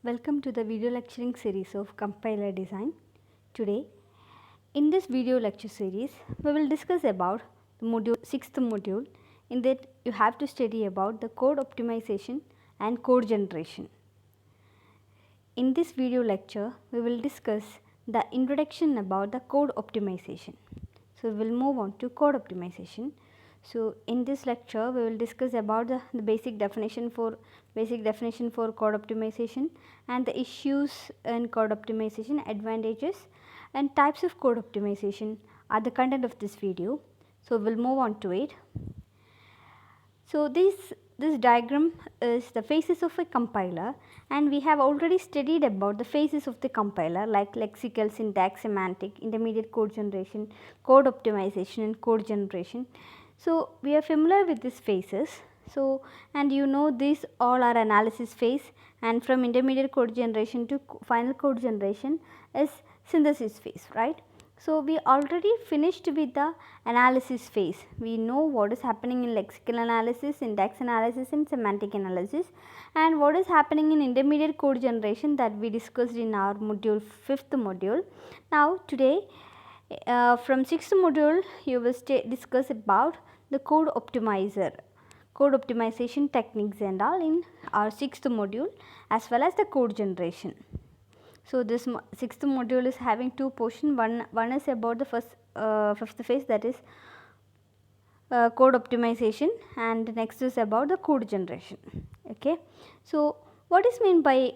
Welcome to the video lecturing series of compiler design. Today, in this video lecture series, we will discuss about the sixth module. In that, you have to study about the code optimization and code generation. In this video lecture, we will discuss the introduction about the code optimization. So, we will move on to code optimization. So, in this lecture, we will discuss about the basic definition for code optimization and the issues in code optimization, advantages and types of code optimization are the content of this video. So, we will move on to it. So, this diagram is the phases of a compiler, and we have already studied about the phases of the compiler like lexical, syntax, semantic, intermediate code generation, code optimization and code generation. So, we are familiar with these phases. So, and you know these all are analysis phase, and from intermediate code generation to final code generation is synthesis phase, right. So, we already finished with the analysis phase. We know what is happening in lexical analysis, syntax analysis and semantic analysis, and what is happening in intermediate code generation that we discussed in our module, fifth module. Now, today from sixth module you will discuss about the code optimization techniques and all in our sixth module, as well as the code generation. So, this sixth module is having two portions. One is about the fifth phase, that is code optimization, and next is about the code generation. Okay. So, what is meant by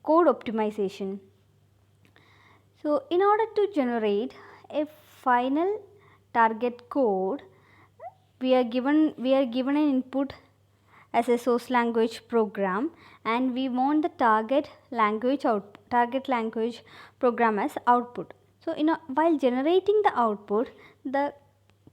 code optimization? So, in order to generate a final target code, we are given an input as a source language program, and we want the target language program as output. So, while generating the output, the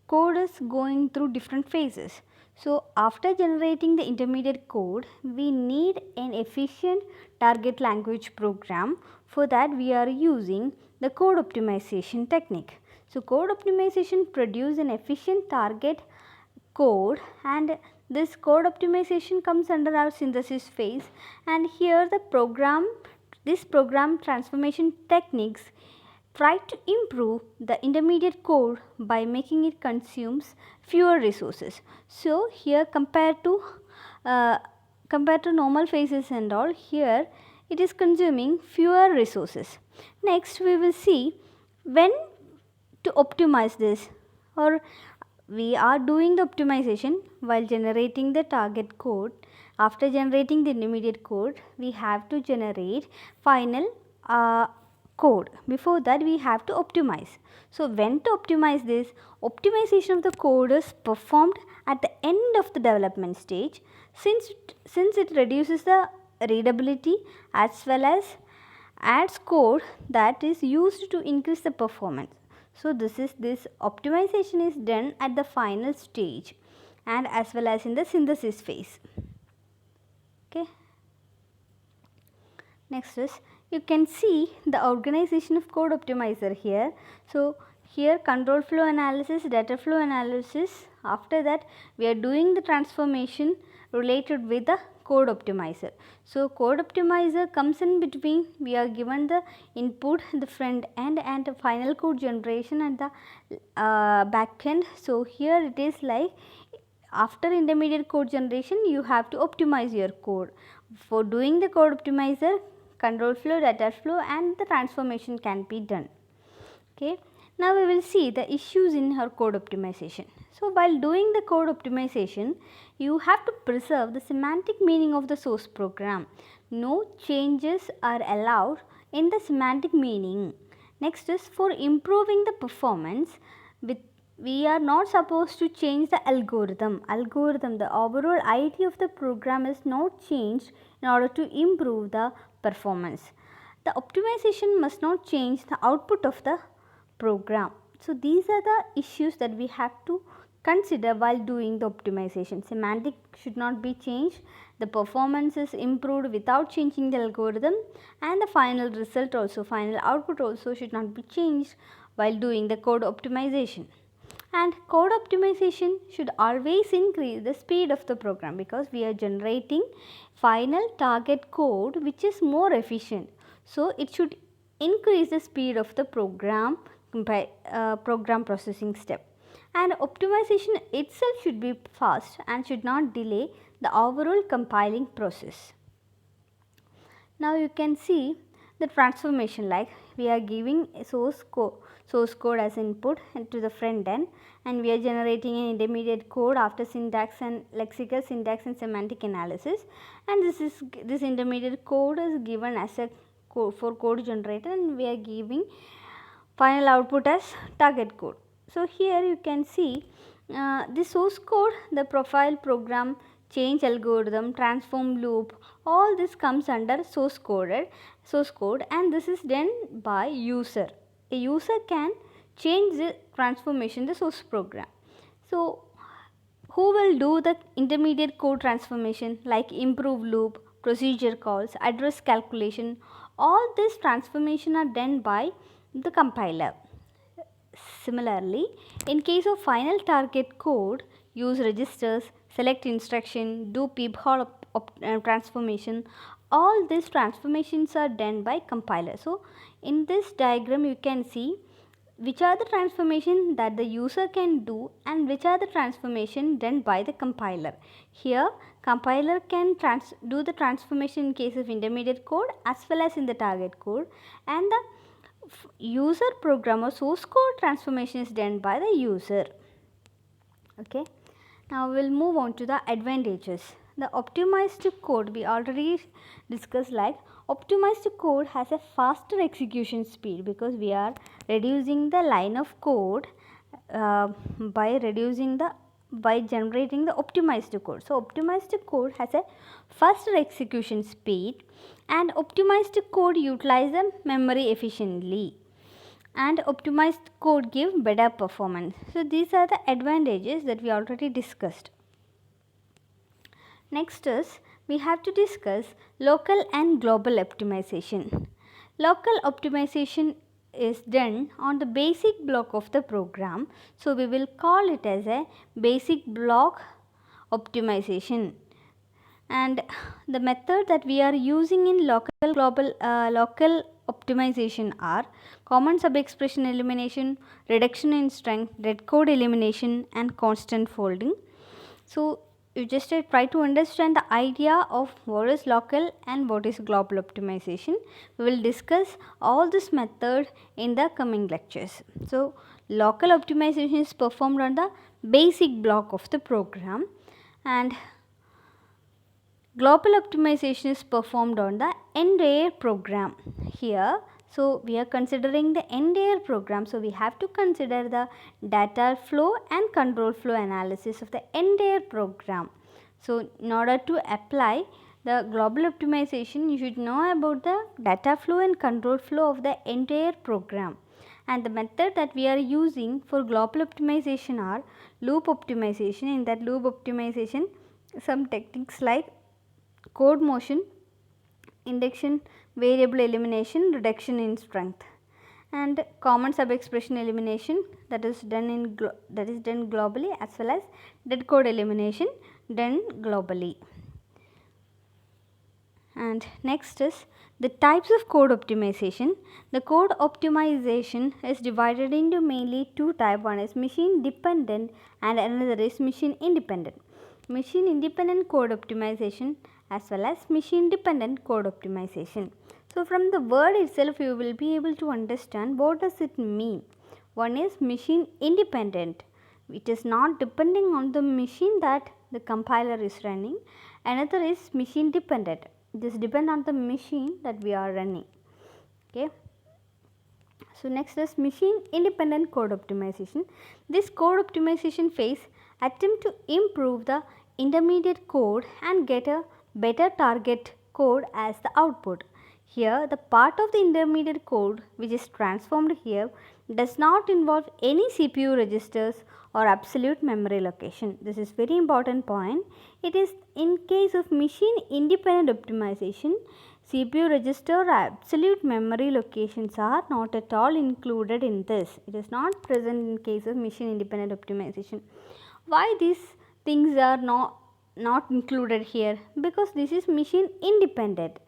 code is going through different phases. So, after generating the intermediate code, we need an efficient target language program. For that, we are using the code optimization technique. So, code optimization produces an efficient target code, and this code optimization comes under our synthesis phase, and here this program transformation techniques try to improve the intermediate code by making it consumes fewer resources. So, here compared to normal phases and all, here it is consuming fewer resources. Next, we will see when to optimize this, or we are doing the optimization while generating the target code. After generating the intermediate code, we have to generate final code. Before that, we have to optimize. So, when to optimize this? Optimization of the code is performed at the end of the development stage, since it reduces the readability as well as adds code that is used to increase the performance. So, this optimization is done at the final stage and as well as in the synthesis phase. Okay. Next is, you can see the organization of code optimizer here. So, here control flow analysis, data flow analysis. After that, we are doing the transformation related with the code optimizer. So, code optimizer comes in between. We are given the input, the front end and the final code generation at the back end. So, here it is like after intermediate code generation, you have to optimize your code. For doing the code optimizer, control flow, data flow and the transformation can be done. Okay. Now, we will see the issues in our code optimization. So, while doing the code optimization, you have to preserve the semantic meaning of the source program. No changes are allowed in the semantic meaning. Next is, for improving the performance, we are not supposed to change the algorithm. The overall idea of the program is not changed in order to improve the performance. The optimization must not change the output of the program. So, these are the issues that we have to consider while doing the optimization. Semantic should not be changed, the performance is improved without changing the algorithm, and the final output also should not be changed while doing the code optimization. And code optimization should always increase the speed of the program, because we are generating final target code which is more efficient. So it should increase the speed of the program program processing step. And optimization itself should be fast and should not delay the overall compiling process. Now you can see the transformation, like we are giving a source code as input to the front end, and we are generating an intermediate code after syntax and lexical, syntax and semantic analysis, and this intermediate code is given as a code for code generator, and we are giving final output as target code. So here you can see the source code, the profile, program, change algorithm, transform loop, all this comes under source code, and this is done by user. A user can change the transformation, the source program. So who will do the intermediate code transformation, like improve loop, procedure calls, address calculation? All this transformation are done by the compiler. Similarly, in case of final target code, use registers, select instruction, do peephole transformation, all these transformations are done by compiler. So in this diagram you can see which are the transformation that the user can do and which are the transformation done by the compiler. Here compiler can do the transformation in case of intermediate code as well as in the target code, and the user program or source code transformation is done by the user. Okay. Now we will move on to the advantages. The optimized code we already discussed, like optimized code has a faster execution speed because we are reducing the line of code by generating the optimized code. So optimized code has a faster execution speed, and optimized code utilizes memory efficiently, and optimized code give better performance. So these are the advantages that we already discussed. Next is we have to discuss local and global optimization. Local optimization is done on the basic block of the program, so we will call it as a basic block optimization. And the method that we are using in local optimization are common subexpression elimination, reduction in strength, dead code elimination, and constant folding. So you just try to understand the idea of what is local and what is global optimization. We will discuss all this method in the coming lectures. So local optimization is performed on the basic block of the program, and global optimization is performed on the entire program. Here, so we are considering the entire program, so we have to consider the data flow and control flow analysis of the entire program. So in order to apply the global optimization, you should know about the data flow and control flow of the entire program. And the method that we are using for global optimization are loop optimization. In that loop optimization, some techniques like code motion, induction, variable elimination, reduction in strength, and common subexpression elimination, that is done globally, as well as dead code elimination done globally. And next is the types of code optimization. The code optimization is divided into mainly two types. One is machine dependent and another is machine independent. Machine independent code optimization as well as machine dependent code optimization. So from the word itself you will be able to understand what does it mean. One is machine independent. It is not depending on the machine that the compiler is running. Another is machine dependent. This depends on the machine that we are running. Okay. So next is machine independent code optimization. This code optimization phase attempt to improve the intermediate code and get a better target code as the output. Here the part of the intermediate code which is transformed here does not involve any CPU registers or absolute memory location. This is very important point. It is in case of machine independent optimization, CPU register or absolute memory locations are not at all included in this. It is not present in case of machine independent optimization. Why these things are not included here? Because this is machine independent.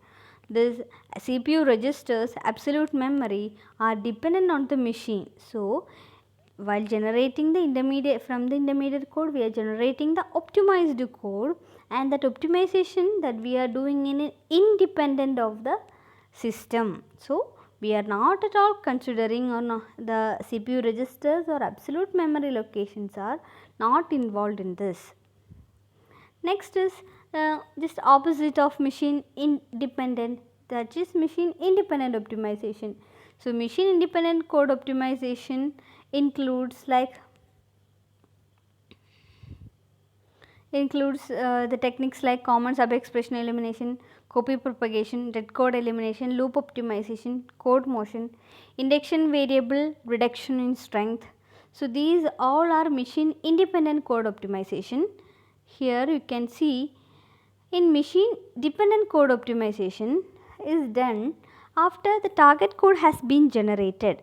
This CPU registers, absolute memory are dependent on the machine. So, while generating the intermediate, from the intermediate code we are generating the optimized code, and that optimization that we are doing in independent of the system. So, we are not at all considering on the CPU registers or absolute memory locations are not involved in this. Next is just opposite of machine independent, that is machine independent optimization. So, machine independent code optimization includes the techniques like common sub-expression elimination, copy propagation, dead code elimination, loop optimization, code motion, index variable reduction in strength. So, these all are machine independent code optimization. Here you can see in machine dependent code optimization is done after the target code has been generated.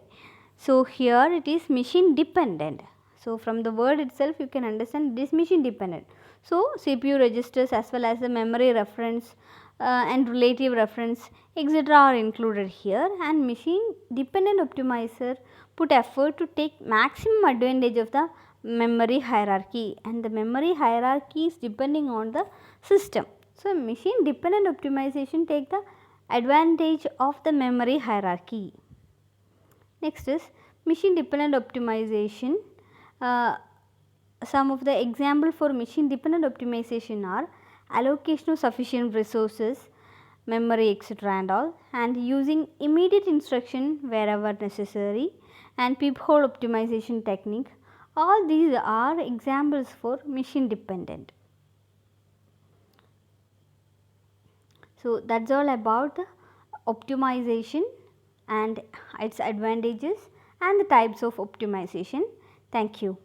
So, here it is machine dependent. So, from the word itself you can understand this machine dependent. So, CPU registers as well as the memory reference and relative reference etc. are included here, and machine dependent optimizer put effort to take maximum advantage of the memory hierarchy, and the memory hierarchy is depending on the system. So, machine dependent optimization take the advantage of the memory hierarchy. Next is machine dependent optimization. Some of the example for machine dependent optimization are allocation of sufficient resources, memory etc. and all, and using immediate instruction wherever necessary, and peephole optimization technique. All these are examples for machine dependent. So, that is all about the optimization and its advantages and the types of optimization. Thank you.